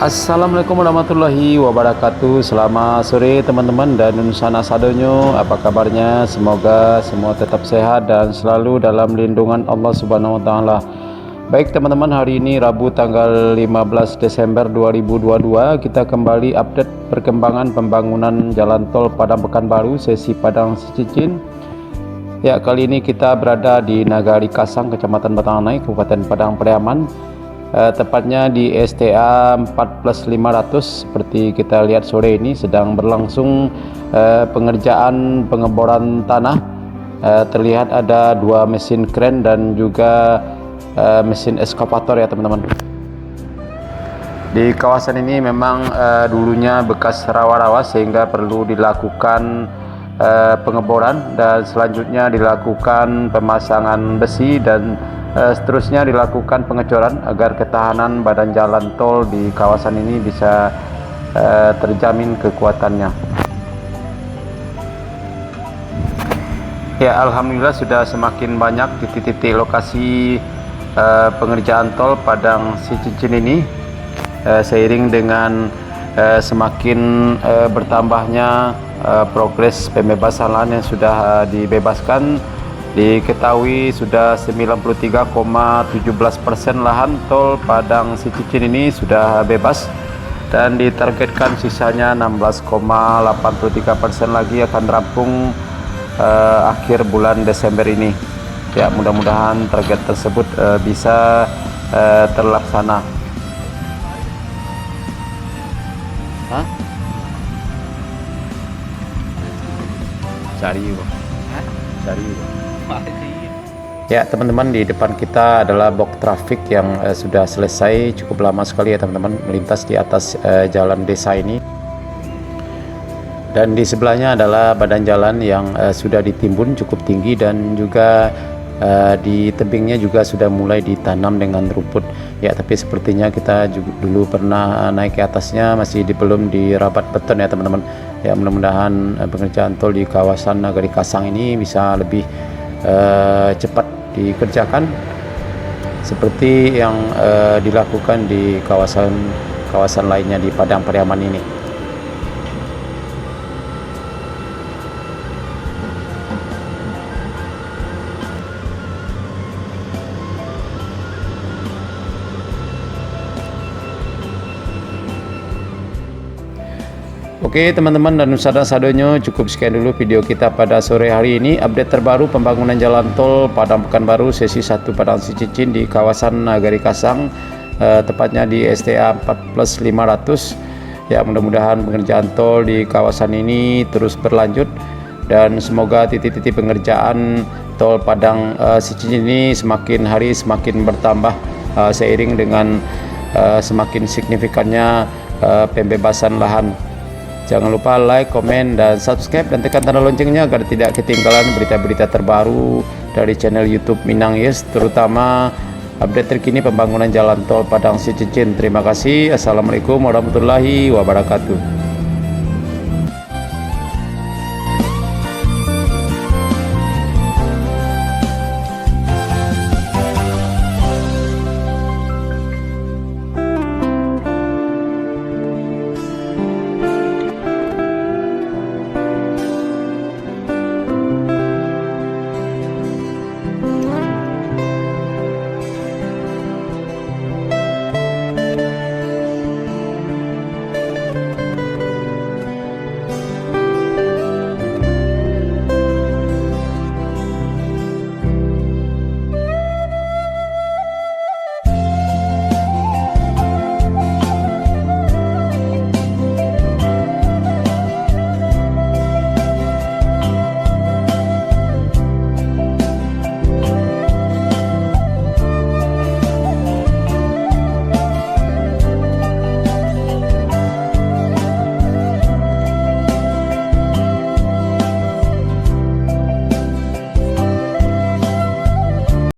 Assalamualaikum warahmatullahi wabarakatuh. Selamat sore teman-teman dan sana sadonyo. Apa kabarnya? Semoga semua tetap sehat dan selalu dalam lindungan Allah Subhanahu wa taala. Baik teman-teman, hari ini Rabu tanggal 15 Desember 2022 kita kembali update perkembangan pembangunan jalan tol Padang Pekanbaru sesi Padang Sicicin. Ya, kali ini kita berada di Nagari Kasang, Kecamatan Batanganai, Kabupaten Padang Pariaman. Tepatnya di STA 14500. Seperti kita lihat sore ini sedang berlangsung pengerjaan pengeboran tanah. Terlihat ada dua mesin kren dan juga mesin eskavator ya teman-teman. Di kawasan ini memang dulunya bekas rawa-rawa sehingga perlu dilakukan pengeboran dan selanjutnya dilakukan pemasangan besi dan seterusnya dilakukan pengecoran agar ketahanan badan jalan tol di kawasan ini bisa terjamin kekuatannya. Ya, alhamdulillah sudah semakin banyak titik-titik lokasi pengerjaan tol Padang Sicicin ini seiring dengan semakin bertambahnya progres pembebasan lahan yang sudah dibebaskan. Diketahui sudah 93,17% lahan tol Padang Sicicin ini sudah bebas dan ditargetkan sisanya 16,83% lagi akan rampung akhir bulan Desember ini. Ya, mudah-mudahan target tersebut bisa terlaksana. Hah? Cari ya teman-teman, di depan kita adalah box traffic yang sudah selesai cukup lama sekali ya teman-teman, melintas di atas jalan desa ini, dan di sebelahnya adalah badan jalan yang sudah ditimbun cukup tinggi dan juga di tebingnya juga sudah mulai ditanam dengan rumput ya, tapi sepertinya kita juga dulu pernah naik ke atasnya, masih belum dirabat beton ya teman-teman. Ya, mudah-mudahan pengerjaan tol di kawasan Nagari Kasang ini bisa lebih cepat dikerjakan seperti yang dilakukan di kawasan lainnya di Padang Pariaman ini. Oke teman-teman dan Nusada Sadonyo, cukup sekian dulu video kita pada sore hari ini. Update terbaru pembangunan jalan tol Padang Pekanbaru sesi 1 Padang Sicicin di kawasan Nagari Kasang, tepatnya di STA 14500. Ya, mudah-mudahan pengerjaan tol di kawasan ini terus berlanjut dan semoga titik-titik pengerjaan tol Padang Sicicin ini semakin hari semakin bertambah seiring dengan semakin signifikannya pembebasan lahan. Jangan lupa like, komen, dan subscribe, dan tekan tanda loncengnya agar tidak ketinggalan berita-berita terbaru dari channel YouTube Minang Yes, terutama update terkini pembangunan jalan tol Padang Sicicin. Terima kasih. Assalamualaikum warahmatullahi wabarakatuh.